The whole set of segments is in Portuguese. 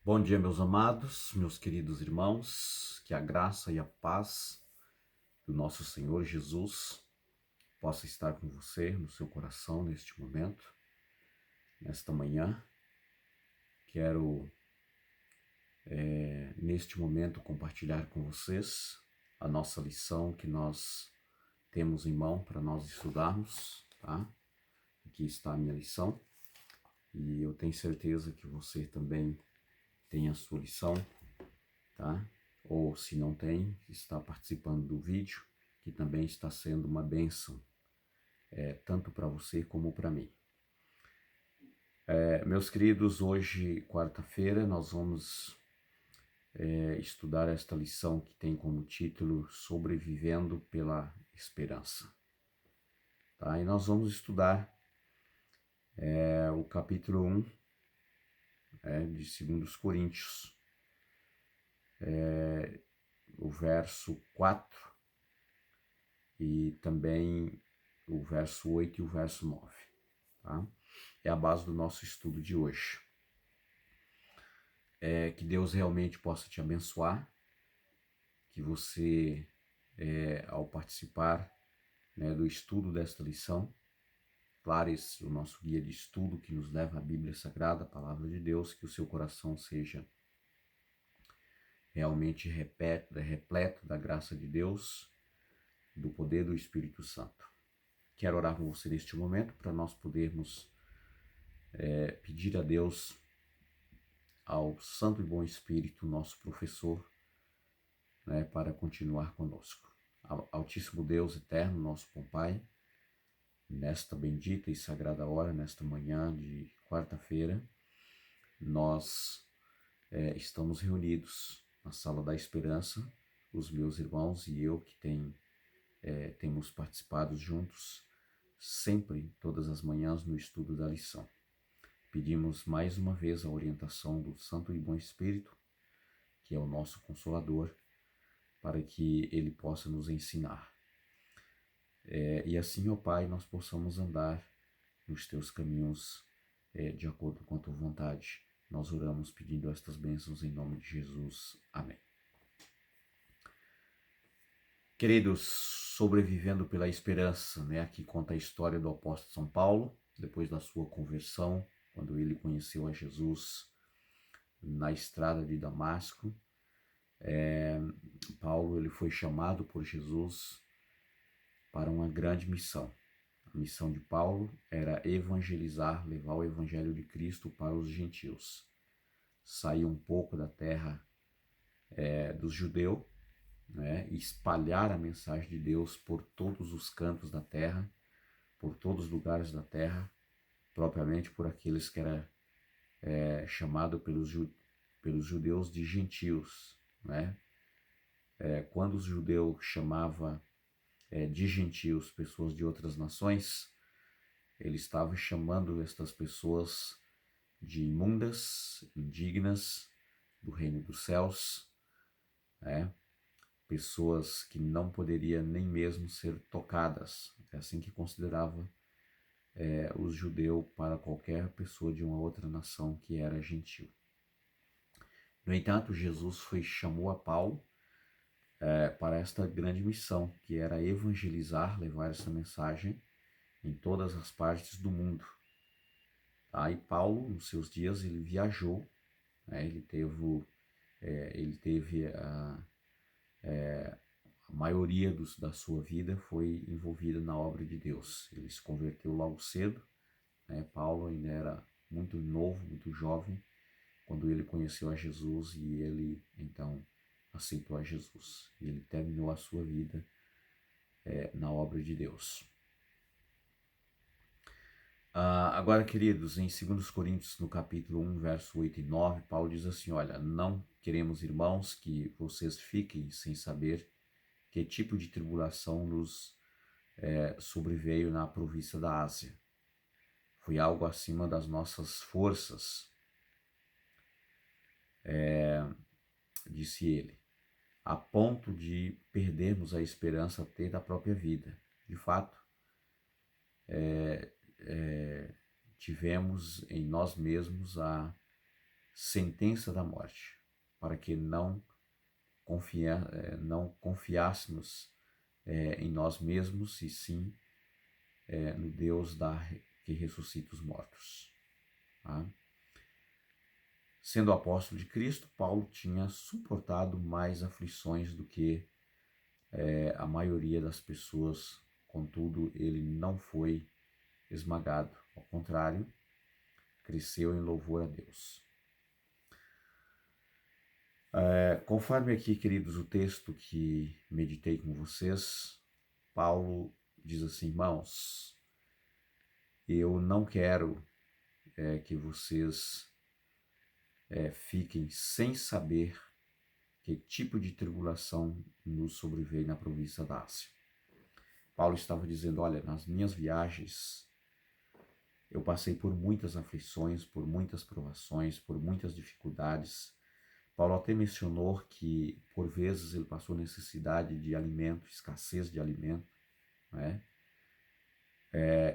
Bom dia, meus amados, meus queridos irmãos, que a graça e a paz do nosso Senhor Jesus possa estar com você no seu coração neste momento, nesta manhã. Quero, neste momento, compartilhar com vocês a nossa lição que nós temos em mão para nós estudarmos, tá? Aqui está a minha lição e eu tenho certeza que você também tem a sua lição, tá? Ou se não tem, está participando do vídeo, que também está sendo uma bênção, tanto para você como para mim. Meus queridos, hoje, quarta-feira, nós vamos estudar esta lição que tem como título Sobrevivendo pela Esperança. Tá? E nós vamos estudar o capítulo 1 de 2 Coríntios, o verso 4 e também o verso 8 e o verso 9. Tá? É a base do nosso estudo de hoje. Que Deus realmente possa te abençoar, que você, ao participar do estudo desta lição, claro, esse é o nosso guia de estudo que nos leva à Bíblia Sagrada, a Palavra de Deus, que o seu coração seja realmente repleto da graça de Deus, do poder do Espírito Santo. Quero orar com você neste momento para nós podermos pedir a Deus, ao Santo e Bom Espírito, nosso professor, para continuar conosco. Altíssimo Deus eterno, nosso bom Pai, nesta bendita e sagrada hora, nesta manhã de quarta-feira, nós estamos reunidos na Sala da Esperança, os meus irmãos e eu que temos participado juntos, sempre, todas as manhãs, no estudo da lição. Pedimos mais uma vez a orientação do Santo e Bom Espírito, que é o nosso Consolador, para que Ele possa nos ensinar. E assim, ó Pai, nós possamos andar nos Teus caminhos de acordo com a Tua vontade. Nós oramos pedindo estas bênçãos em nome de Jesus. Amém. Queridos, sobrevivendo pela esperança, aqui conta a história do apóstolo São Paulo, depois da sua conversão, quando ele conheceu a Jesus na estrada de Damasco. Paulo ele foi chamado por Jesus para uma grande missão. A missão de Paulo era evangelizar, levar o evangelho de Cristo para os gentios. Sair um pouco da terra dos judeus, e espalhar a mensagem de Deus por todos os cantos da terra, por todos os lugares da terra, propriamente por aqueles que era chamado pelos judeus de gentios. Quando os judeus chamavam de gentios pessoas de outras nações, ele estava chamando estas pessoas de imundas, indignas do reino dos céus, pessoas que não poderiam nem mesmo ser tocadas. É assim que considerava os judeus para qualquer pessoa de uma outra nação que era gentil. No entanto, Jesus chamou a Paulo para esta grande missão, que era evangelizar, levar essa mensagem em todas as partes do mundo. Aí Paulo, nos seus dias, ele viajou, ele teve a maioria da sua vida foi envolvida na obra de Deus. Ele se converteu logo cedo. Paulo ainda era muito novo, muito jovem, quando ele conheceu a Jesus e ele, então, aceitou a Jesus. E ele terminou a sua vida na obra de Deus. Agora, queridos, em 2 Coríntios, no capítulo 1, verso 8 e 9, Paulo diz assim: olha, não queremos, irmãos, que vocês fiquem sem saber que tipo de tribulação nos sobreveio na província da Ásia. Foi algo acima das nossas forças, disse ele, a ponto de perdermos a esperança até da própria vida. De fato, tivemos em nós mesmos a sentença da morte, para que não confiássemos em nós mesmos, e sim no Deus que ressuscita os mortos. Tá? Sendo apóstolo de Cristo, Paulo tinha suportado mais aflições do que a maioria das pessoas. Contudo, ele não foi esmagado. Ao contrário, cresceu em louvor a Deus. Conforme aqui, queridos, o texto que meditei com vocês, Paulo diz assim: irmãos, eu não quero que vocês fiquem sem saber que tipo de tribulação nos sobreveio na província da Ásia. Paulo estava dizendo: olha, nas minhas viagens eu passei por muitas aflições, por muitas provações, por muitas dificuldades. Paulo até mencionou que por vezes ele passou necessidade de alimento, escassez de alimento, né?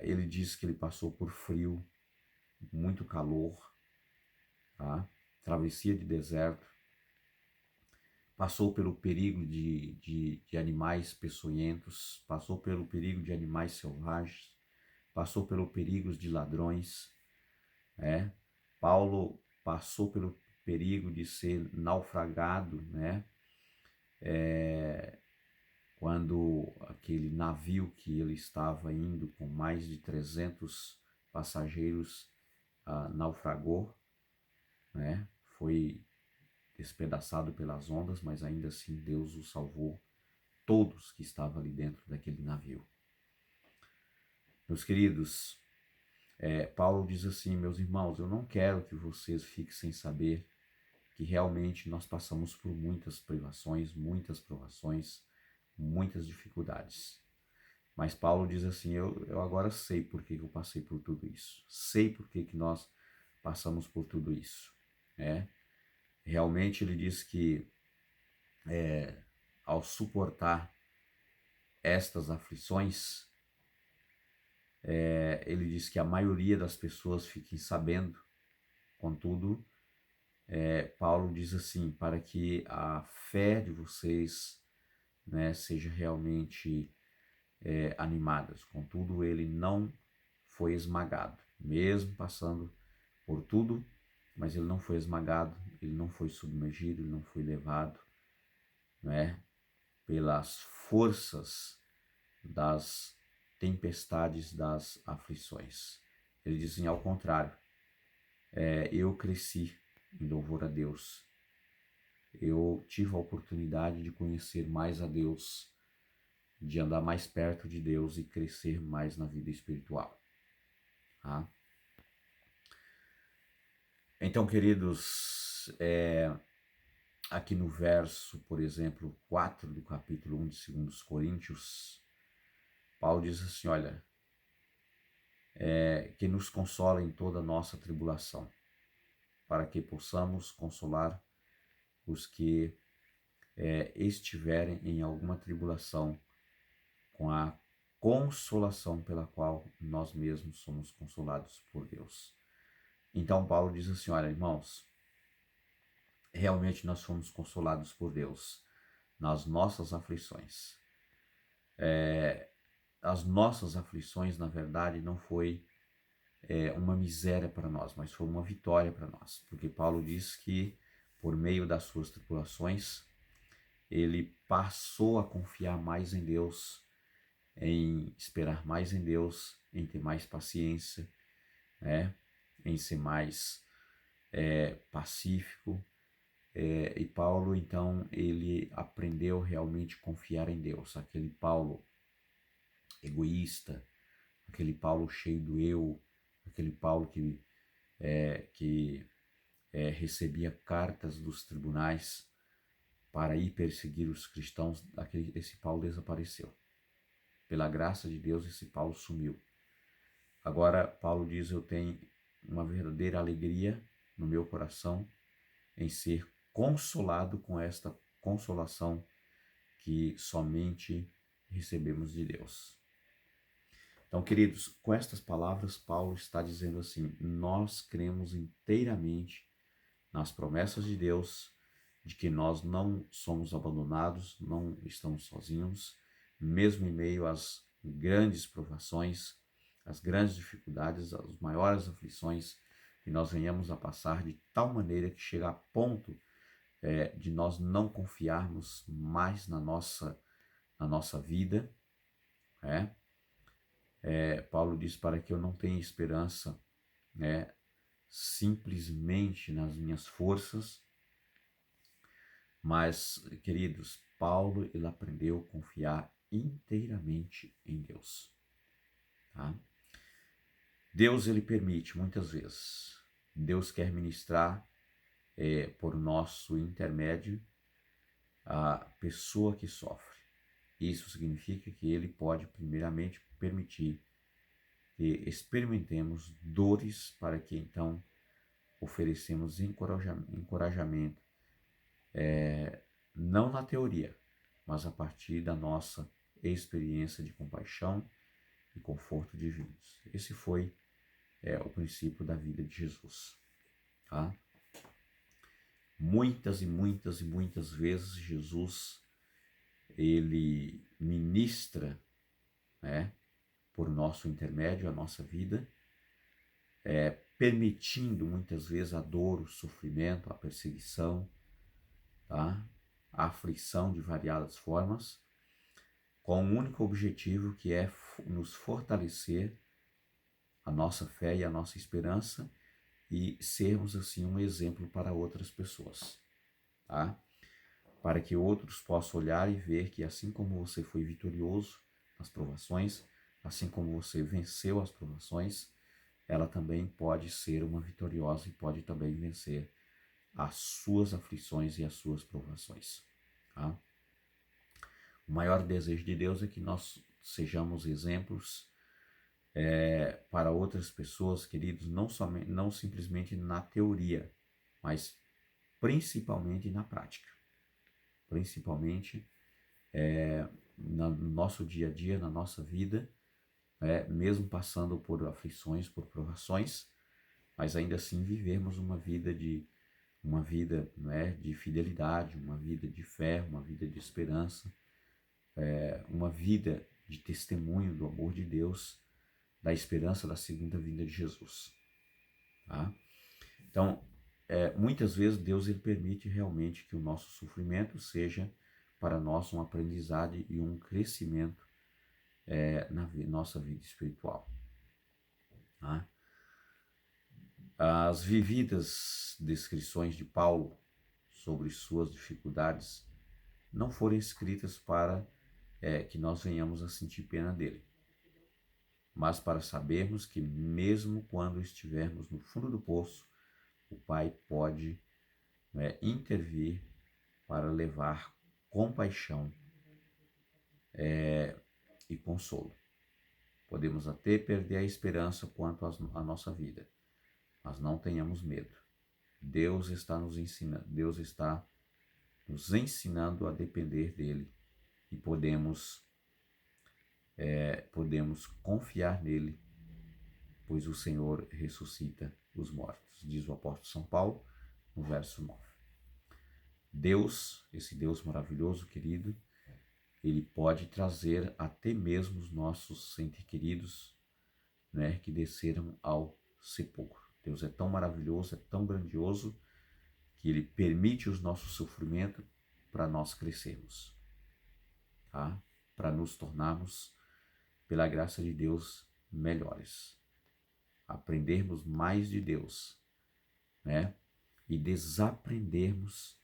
Ele diz que ele passou por frio, muito calor, tá? Travessia de deserto, passou pelo perigo de animais peçonhentos, passou pelo perigo de animais selvagens, passou pelo perigo de ladrões, né? Paulo passou pelo perigo de ser naufragado, né? Quando aquele navio que ele estava indo com mais de 300 passageiros naufragou, né? Foi despedaçado pelas ondas, mas ainda assim Deus o salvou, todos que estavam ali dentro daquele navio. Meus queridos, Paulo diz assim: meus irmãos, eu não quero que vocês fiquem sem saber que realmente nós passamos por muitas privações, muitas provações, muitas dificuldades. Mas Paulo diz assim: eu agora sei por que eu passei por tudo isso, sei por que nós passamos por tudo isso. Realmente ele diz que ao suportar estas aflições, ele diz que a maioria das pessoas fiquem sabendo. Contudo, Paulo diz assim: para que a fé de vocês, né, seja realmente animada. Contudo, ele não foi esmagado, mesmo passando por tudo, mas ele não foi esmagado, ele não foi submergido, ele não foi levado, né, pelas forças das tempestades, das aflições. Ele diz assim: ao contrário, eu cresci em louvor a Deus. Eu tive a oportunidade de conhecer mais a Deus, de andar mais perto de Deus e crescer mais na vida espiritual. Tá? Então, queridos, aqui no verso, por exemplo, 4 do capítulo 1 de 2 Coríntios, Paulo diz assim: olha, que nos consola em toda a nossa tribulação, para que possamos consolar os que estiverem em alguma tribulação, com a consolação pela qual nós mesmos somos consolados por Deus. Então Paulo diz assim: olha, irmãos, realmente nós fomos consolados por Deus nas nossas aflições. As nossas aflições, na verdade, não foi uma miséria para nós, mas foi uma vitória para nós, porque Paulo diz que por meio das suas tribulações, ele passou a confiar mais em Deus, em esperar mais em Deus, em ter mais paciência, né? Em ser mais pacífico. E Paulo, então, ele aprendeu realmente a confiar em Deus. Aquele Paulo egoísta, aquele Paulo cheio do eu, aquele Paulo que recebia cartas dos tribunais para ir perseguir os cristãos, esse Paulo desapareceu. Pela graça de Deus, esse Paulo sumiu. Agora, Paulo diz: eu tenho uma verdadeira alegria no meu coração em ser consolado com esta consolação que somente recebemos de Deus. Então, queridos, com estas palavras, Paulo está dizendo assim: nós cremos inteiramente nas promessas de Deus, de que nós não somos abandonados, não estamos sozinhos, mesmo em meio às grandes provações, às grandes dificuldades, às maiores aflições que nós venhamos a passar, de tal maneira que chega a ponto de nós não confiarmos mais na nossa vida. Paulo diz para que eu não tenha esperança simplesmente nas minhas forças, mas, queridos, Paulo ele aprendeu a confiar inteiramente em Deus. Tá? Deus ele permite muitas vezes, Deus quer ministrar por nosso intermédio a pessoa que sofre. Isso significa que ele pode primeiramente permitir que experimentemos dores para que então oferecemos encorajamento, não na teoria, mas a partir da nossa experiência de compaixão e conforto divinos. Esse foi o princípio da vida de Jesus. Tá? Muitas e muitas e muitas vezes Jesus ele ministra, por nosso intermédio a nossa vida, permitindo muitas vezes a dor, o sofrimento, a perseguição, tá? A aflição de variadas formas, com um único objetivo que é nos fortalecer a nossa fé e a nossa esperança e sermos assim um exemplo para outras pessoas, tá? Para que outros possam olhar e ver que assim como você foi vitorioso nas provações, assim como você venceu as provações, ela também pode ser uma vitoriosa e pode também vencer as suas aflições e as suas provações. Tá? O maior desejo de Deus é que nós sejamos exemplos para outras pessoas, queridos, não simplesmente na teoria, mas principalmente na prática. Principalmente no nosso dia a dia, na nossa vida, mesmo passando por aflições, por provações, mas ainda assim vivermos uma vida de fidelidade, uma vida de fé, uma vida de esperança, uma vida de testemunho do amor de Deus, da esperança da segunda vinda de Jesus. Tá? Então, muitas vezes Deus ele permite realmente que o nosso sofrimento seja para nós um aprendizado e um crescimento na nossa vida espiritual. Tá? As vividas descrições de Paulo sobre suas dificuldades não foram escritas para que nós venhamos a sentir pena dele, mas para sabermos que mesmo quando estivermos no fundo do poço, o Pai pode intervir para levar compaixão e consolo. Podemos até perder a esperança quanto à nossa vida, mas não tenhamos medo. Deus está nos ensinando a depender dele e podemos confiar nele, pois o Senhor ressuscita os mortos, diz o apóstolo São Paulo no verso 9. Deus, esse Deus maravilhoso, querido, ele pode trazer até mesmo os nossos entes queridos, que desceram ao sepulcro. Deus é tão maravilhoso, é tão grandioso, que ele permite os nossos sofrimentos para nós crescermos, tá? Para nos tornarmos, pela graça de Deus, melhores. Aprendermos mais de Deus, e desaprendermos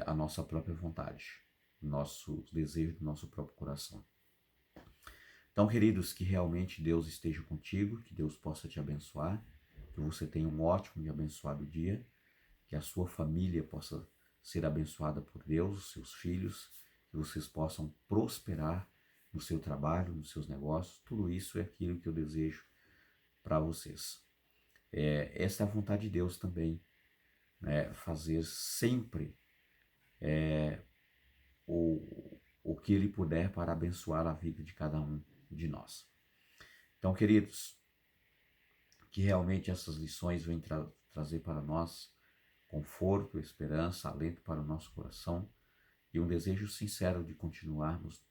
a nossa própria vontade, nossos desejos do nosso próprio coração. Então, queridos, que realmente Deus esteja contigo, que Deus possa te abençoar, que você tenha um ótimo e abençoado dia, que a sua família possa ser abençoada por Deus, os seus filhos, que vocês possam prosperar no seu trabalho, nos seus negócios. Tudo isso é aquilo que eu desejo para vocês. Essa é a vontade de Deus também, fazer sempre o que Ele puder para abençoar a vida de cada um de nós. Então, queridos, que realmente essas lições vêm trazer para nós conforto, esperança, alento para o nosso coração e um desejo sincero de continuarmos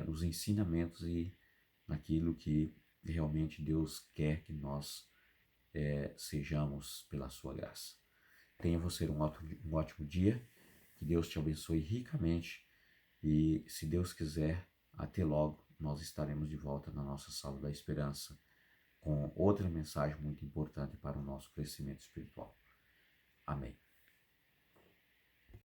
nos ensinamentos e naquilo que realmente Deus quer que nós sejamos pela sua graça. Tenha você um ótimo dia, que Deus te abençoe ricamente e, se Deus quiser, até logo nós estaremos de volta na nossa Sala da Esperança com outra mensagem muito importante para o nosso crescimento espiritual. Amém.